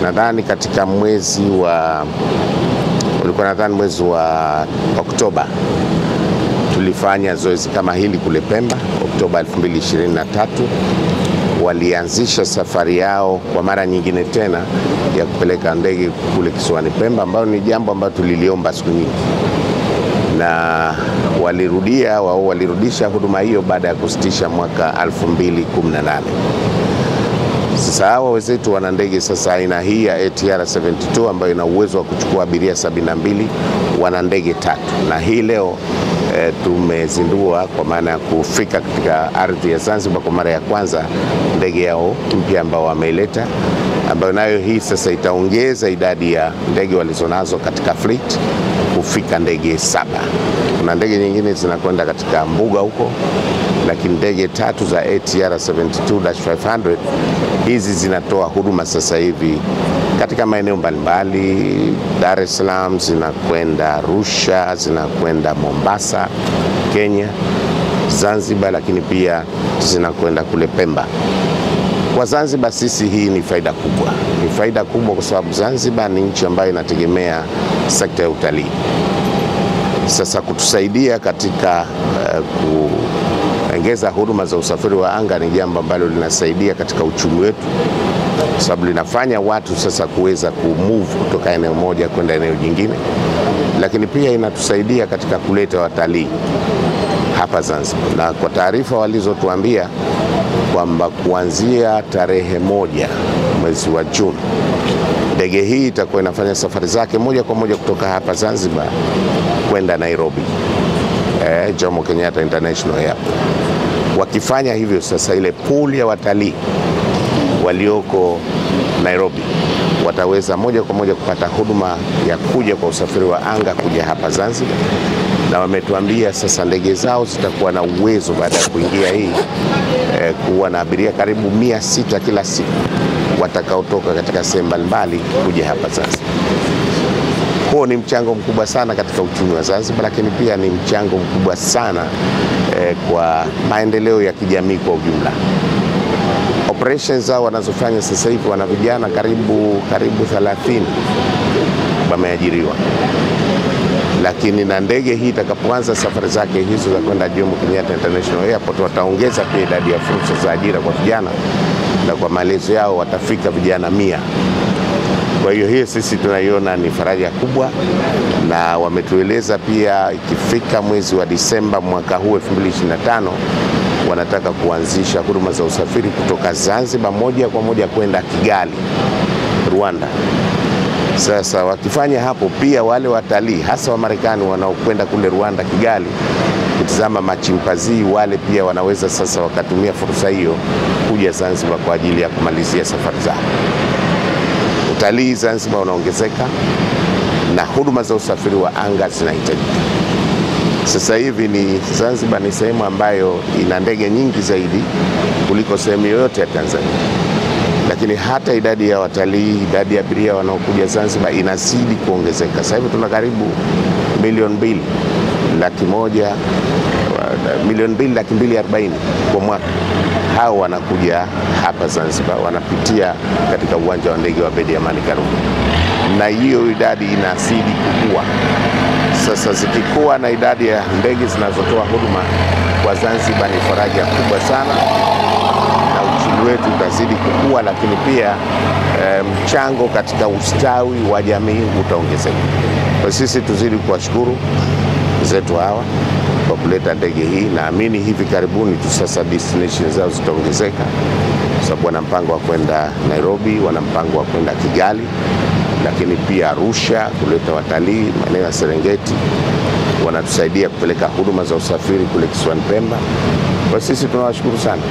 nadhani katika mwezi wa Oktoba tulifanya zoezi kama hili kule Pemba. Oktoba 2023 walianzisha safari yao kwa mara nyingine tena ya kupeleka ndege kule kisiwani Pemba, ambayo ni jambo ambalo tuliliomba siku nyingi, na walirudisha huduma hiyo baada ya kusitisha mwaka 2018. Sasa hawa wenzetu wana ndege sasa aina hii ya ATR 72 ambayo ina uwezo wa kuchukua abiria 72, wana ndege 3, na hii leo tumezindua kwa maana ya kufika katika ardhi ya Zanzibar kwa mara ya kwanza ndege yao mpya ambao wameileta, ambayo nayo hii sasa itaongeza idadi ya ndege walizonazo katika fleet kufika ndege 7. Kuna ndege nyingine zinakwenda katika mbuga huko, lakini ndege 3 za ATR 72-500 hizi zinatoa huduma sasa hivi katika maeneo mbalimbali. Dar es Salaam, zinakwenda Arusha, zinakwenda Mombasa, Kenya, Zanzibar, lakini pia zinakwenda kule Pemba. Kwa Zanzibar sisi hii ni faida kubwa. Ni faida kubwa kwa sababu Zanzibar ni nchi ambayo inategemea sekta ya utalii. Sasa kutusaidia katika kuongeza huduma za usafiri wa anga ni jambo ambalo linasaidia katika uchumi wetu, kwa sababu linafanya watu sasa kuweza kumove kutoka eneo moja kwenda eneo jingine, lakini pia inatusaidia katika kuleta watalii hapa Zanzibar. Na kwa taarifa walizotuambia kwamba kuanzia tarehe 1 mwezi wa Juni ndege hii itakuwa inafanya safari zake moja kwa moja kutoka hapa Zanzibar kwenda Nairobi, Jomo Kenyatta International Airport. Wakifanya hivyo sasa, ile pool ya watalii walioko Nairobi wataweza moja kwa moja kupata huduma ya kuja kwa usafiri wa anga kuja hapa Zanzibar, na wametuambia sasa ndege zao zitakuwa na uwezo baada ya kuingia hii kuwa na abiria karibu 600 kila siku watakaotoka katika sehemu mbalimbali kuja hapa Zanzibar. Huo ni mchango mkubwa sana katika uchumi wa Zanzibar, lakini pia ni mchango mkubwa sana kwa maendeleo ya kijamii kwa ujumla. Operations zao wanazofanya sasa hivi, wana vijana karibu 30 wameajiriwa, lakini na ndege hii itakapoanza safari zake hizo za kwenda Jomo Kenyatta International Airport, wataongeza pia idadi ya fursa za ajira kwa vijana, na kwa maelezo yao watafika vijana 100. Kwa hiyo hii sisi tunaiona ni faraja kubwa, na wametueleza pia ikifika mwezi wa Disemba mwaka huu 2025 wanataka kuanzisha huduma za usafiri kutoka Zanzibar moja kwa moja kwenda Kigali, Rwanda. Sasa wakifanya hapo, pia wale watalii hasa wa Marekani wanaokwenda kule Rwanda, Kigali kutizama machimpazii, wale pia wanaweza sasa wakatumia fursa hiyo kuja Zanzibar kwa ajili ya kumalizia safari zao. Utalii Zanzibar unaongezeka na huduma za usafiri wa anga zinahitajika. Sasa hivi ni Zanzibar ni sehemu ambayo ina ndege nyingi zaidi kuliko sehemu yoyote ya Tanzania, lakini hata idadi ya watalii, idadi ya abiria wanaokuja Zanzibar inazidi kuongezeka. Sasa hivi tuna karibu 2,240,000 kwa mwaka. Hao wanakuja hapa Zanzibar, wanapitia katika uwanja wa ndege wa Abeid Amani Karume, na hiyo idadi inazidi kukua. Sasa zikikuwa na idadi ya ndege zinazotoa huduma kwa Zanzibar ni faraja kubwa sana, na uchumi wetu utazidi kukua, lakini pia mchango katika ustawi wa jamii utaongezeka. Kwa sisi tuzidi kuwashukuru wenzetu hawa kwa kuleta ndege hii. Naamini hivi karibuni tu sasa destination zao zitaongezeka, kwa sababu wana mpango wa kwenda Nairobi, wana mpango wa kwenda Kigali, lakini pia Arusha kuleta watalii, maeneo ya Serengeti. Wanatusaidia kupeleka huduma za usafiri kule kisiwani Pemba. Kwa sisi tunawashukuru sana.